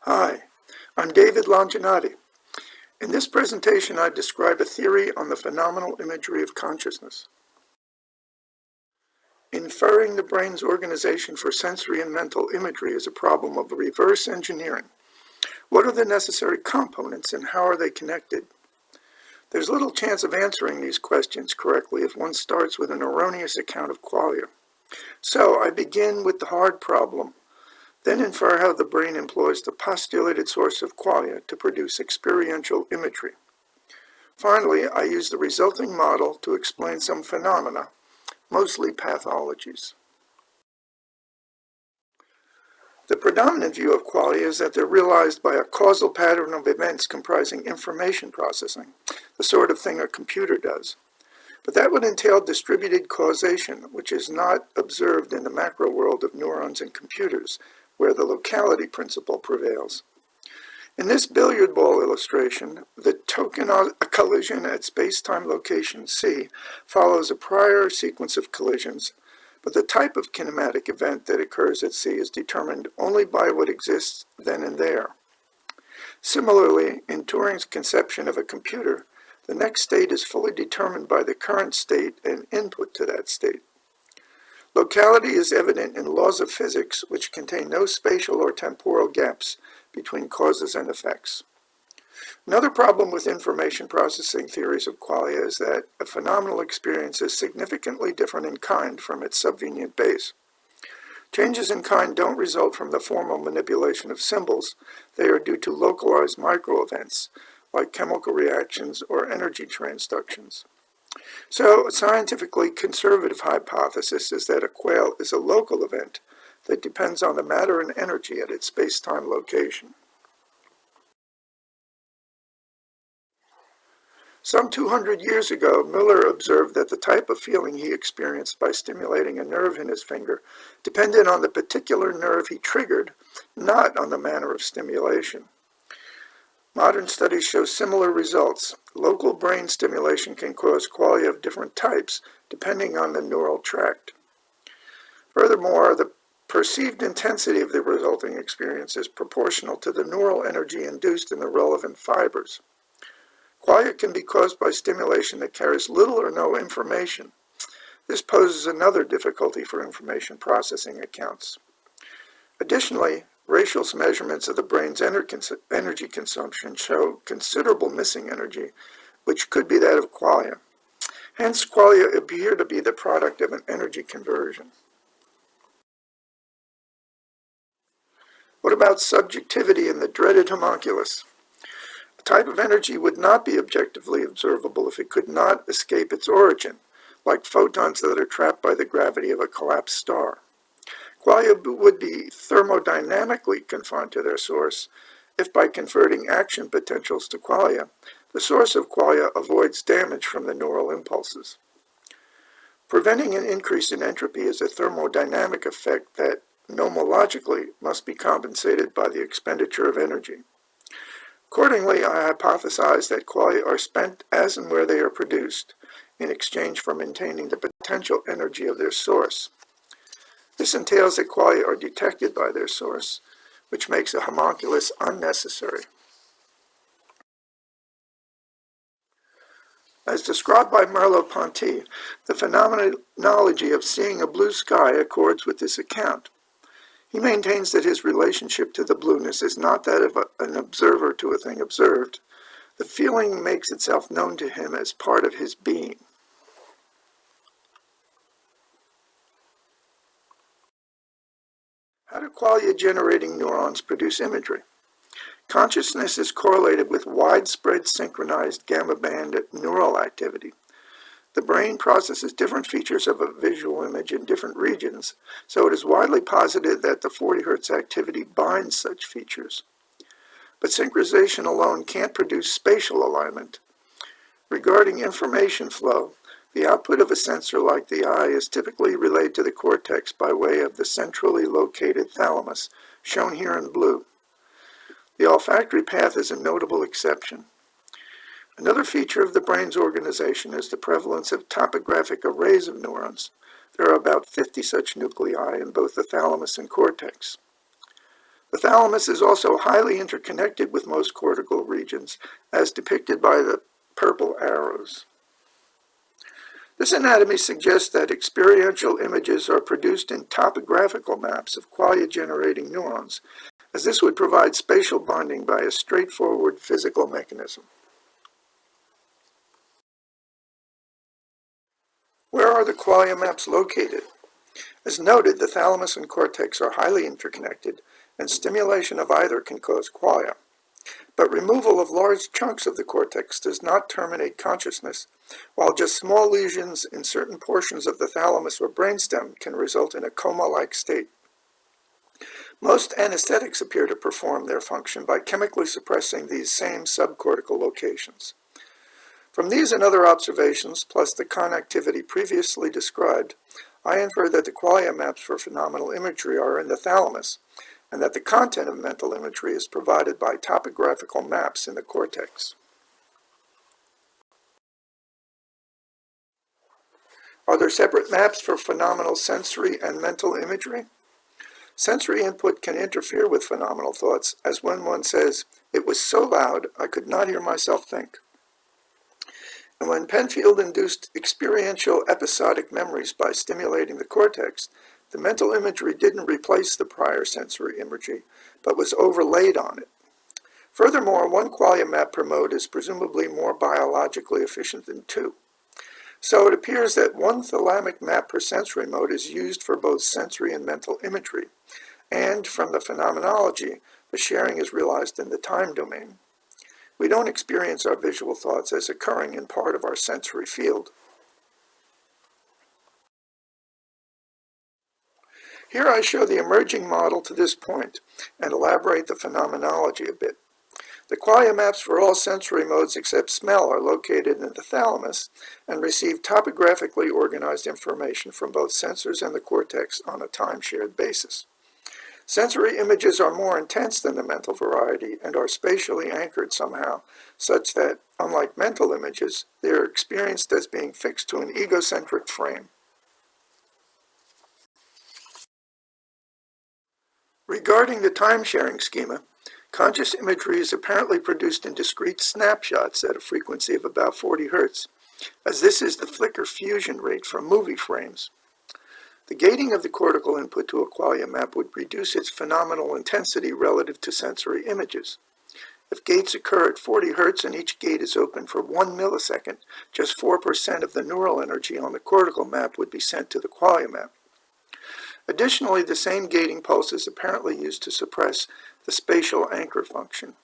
Hi, I'm David Longinotti. In this presentation, I describe a theory on the phenomenal imagery of consciousness. Inferring the brain's organization for sensory and mental imagery is a problem of reverse engineering. What are the necessary components and how are they connected? There's little chance of answering these questions correctly if one starts with an erroneous account of qualia. So I begin with the hard problem, then infer how the brain employs the postulated source of qualia to produce experiential imagery. Finally, I use the resulting model to explain some phenomena, mostly pathologies. The predominant view of qualia is that they're realized by a causal pattern of events comprising information processing, the sort of thing a computer does. But that would entail distributed causation, which is not observed in the macro world of neurons and computers, where the locality principle prevails. In this billiard ball illustration, the token collision at space-time location C follows a prior sequence of collisions, but the type of kinematic event that occurs at C is determined only by what exists then and there. Similarly, in Turing's conception of a computer, the next state is fully determined by the current state and input to that state. Locality is evident in laws of physics which contain no spatial or temporal gaps between causes and effects. Another problem with information processing theories of qualia is that a phenomenal experience is significantly different in kind from its subvenient base. Changes in kind don't result from the formal manipulation of symbols. They are due to localized micro-events, like chemical reactions or energy transductions. So, a scientifically conservative hypothesis is that a quale is a local event that depends on the matter and energy at its space-time location. Some 200 years ago, Miller observed that the type of feeling he experienced by stimulating a nerve in his finger depended on the particular nerve he triggered, not on the manner of stimulation. Modern studies show similar results. Local brain stimulation can cause qualia of different types, depending on the neural tract. Furthermore, the perceived intensity of the resulting experience is proportional to the neural energy induced in the relevant fibers. Qualia can be caused by stimulation that carries little or no information. This poses another difficulty for information processing accounts. Additionally, racial measurements of the brain's energy consumption show considerable missing energy, which could be that of qualia. Hence, qualia appear to be the product of an energy conversion. What about subjectivity in the dreaded homunculus? A type of energy would not be objectively observable if it could not escape its origin, like photons that are trapped by the gravity of a collapsed star. Qualia would be thermodynamically confined to their source if, by converting action potentials to qualia, the source of qualia avoids damage from the neural impulses. Preventing an increase in entropy is a thermodynamic effect that, nomologically, must be compensated by the expenditure of energy. Accordingly, I hypothesize that qualia are spent as and where they are produced, in exchange for maintaining the potential energy of their source. This entails that qualia are detected by their source, which makes a homunculus unnecessary. As described by Merleau-Ponty, the phenomenology of seeing a blue sky accords with this account. He maintains that his relationship to the blueness is not that of an observer to a thing observed. The feeling makes itself known to him as part of his being. How do qualia-generating neurons produce imagery? Consciousness is correlated with widespread synchronized gamma band neural activity. The brain processes different features of a visual image in different regions, so it is widely posited that the 40 Hz activity binds such features. But synchronization alone can't produce spatial alignment. Regarding information flow, the output of a sensor like the eye is typically relayed to the cortex by way of the centrally located thalamus, shown here in blue. The olfactory path is a notable exception. Another feature of the brain's organization is the prevalence of topographic arrays of neurons. There are about 50 such nuclei in both the thalamus and cortex. The thalamus is also highly interconnected with most cortical regions, as depicted by the purple arrows. This anatomy suggests that experiential images are produced in topographical maps of qualia-generating neurons, as this would provide spatial bonding by a straightforward physical mechanism. Where are the qualia maps located? As noted, the thalamus and cortex are highly interconnected, and stimulation of either can cause qualia. But removal of large chunks of the cortex does not terminate consciousness, while just small lesions in certain portions of the thalamus or brainstem can result in a coma-like state. Most anesthetics appear to perform their function by chemically suppressing these same subcortical locations. From these and other observations, plus the connectivity previously described, I infer that the qualia maps for phenomenal imagery are in the thalamus, and that the content of mental imagery is provided by topographical maps in the cortex. Are there separate maps for phenomenal sensory and mental imagery? Sensory input can interfere with phenomenal thoughts, as when one says, "It was so loud, I could not hear myself think." And when Penfield induced experiential episodic memories by stimulating the cortex, the mental imagery didn't replace the prior sensory imagery, but was overlaid on it. Furthermore, one qualia map per mode is presumably more biologically efficient than two. So it appears that one thalamic map per sensory mode is used for both sensory and mental imagery, and from the phenomenology, the sharing is realized in the time domain. We don't experience our visual thoughts as occurring in part of our sensory field. Here I show the emerging model to this point and elaborate the phenomenology a bit. The qualia maps for all sensory modes except smell are located in the thalamus and receive topographically organized information from both sensors and the cortex on a time-shared basis. Sensory images are more intense than the mental variety and are spatially anchored somehow, such that, unlike mental images, they are experienced as being fixed to an egocentric frame. Regarding the time-sharing schema, conscious imagery is apparently produced in discrete snapshots at a frequency of about 40 Hz, as this is the flicker fusion rate from movie frames. The gating of the cortical input to a qualia map would reduce its phenomenal intensity relative to sensory images. If gates occur at 40 Hz and each gate is open for 1 millisecond, just 4% of the neural energy on the cortical map would be sent to the qualia map. Additionally, the same gating pulse is apparently used to suppress the spatial anchor function.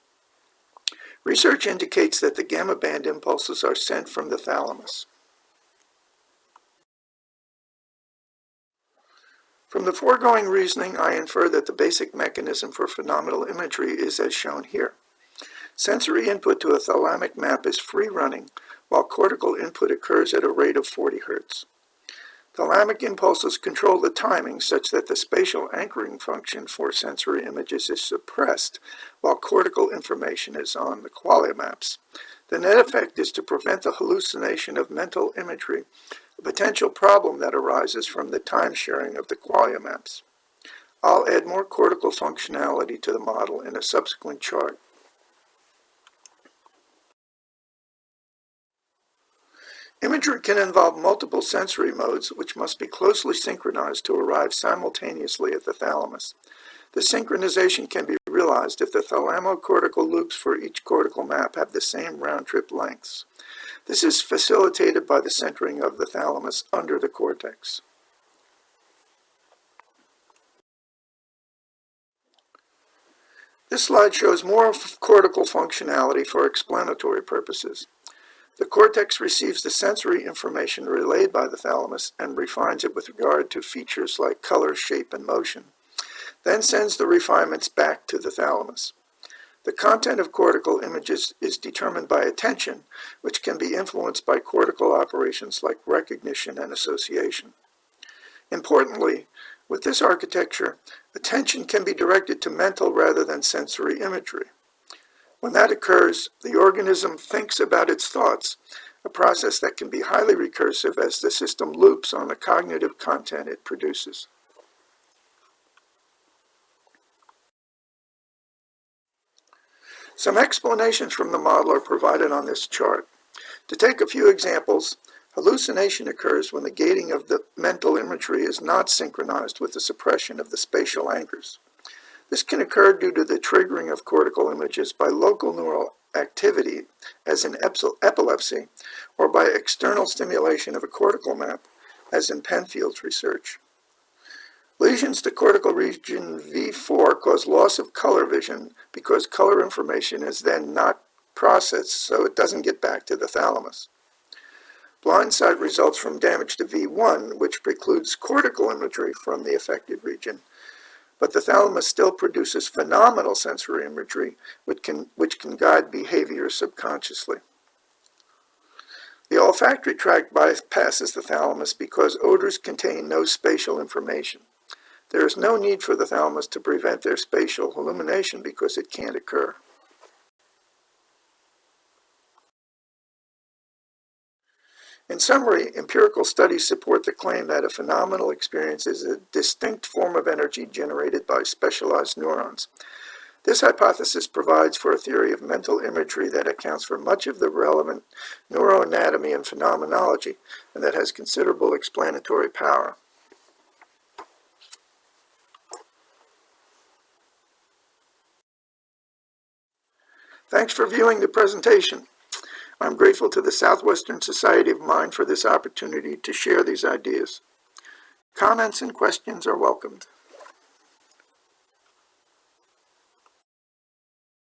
Research indicates that the gamma band impulses are sent from the thalamus. From the foregoing reasoning, I infer that the basic mechanism for phenomenal imagery is as shown here. Sensory input to a thalamic map is free-running, while cortical input occurs at a rate of 40 Hz. Thalamic impulses control the timing such that the spatial anchoring function for sensory images is suppressed, while cortical information is on the qualia maps. The net effect is to prevent the hallucination of mental imagery, a potential problem that arises from the time sharing of the qualia maps. I'll add more cortical functionality to the model in a subsequent chart. Imagery can involve multiple sensory modes, which must be closely synchronized to arrive simultaneously at the thalamus. The synchronization can be realized if the thalamocortical loops for each cortical map have the same round-trip lengths. This is facilitated by the centering of the thalamus under the cortex. This slide shows more cortical functionality for explanatory purposes. The cortex receives the sensory information relayed by the thalamus and refines it with regard to features like color, shape, and motion, then sends the refinements back to the thalamus. The content of cortical images is determined by attention, which can be influenced by cortical operations like recognition and association. Importantly, with this architecture, attention can be directed to mental rather than sensory imagery. When that occurs, the organism thinks about its thoughts, a process that can be highly recursive as the system loops on the cognitive content it produces. Some explanations from the model are provided on this chart. To take a few examples, hallucination occurs when the gating of the mental imagery is not synchronized with the suppression of the spatial anchors. This can occur due to the triggering of cortical images by local neural activity, as in epilepsy, or by external stimulation of a cortical map, as in Penfield's research. Lesions to cortical region V4 cause loss of color vision because color information is then not processed, so it doesn't get back to the thalamus. Blind sight results from damage to V1, which precludes cortical imagery from the affected region, but the thalamus still produces phenomenal sensory imagery, which can guide behavior subconsciously. The olfactory tract bypasses the thalamus because odors contain no spatial information. There is no need for the thalamus to prevent their spatial illumination because it can't occur. In summary, empirical studies support the claim that a phenomenal experience is a distinct form of energy generated by specialized neurons. This hypothesis provides for a theory of mental imagery that accounts for much of the relevant neuroanatomy and phenomenology, and that has considerable explanatory power. Thanks for viewing the presentation. I'm grateful to the Southwestern Society of Mind for this opportunity to share these ideas. Comments and questions are welcomed.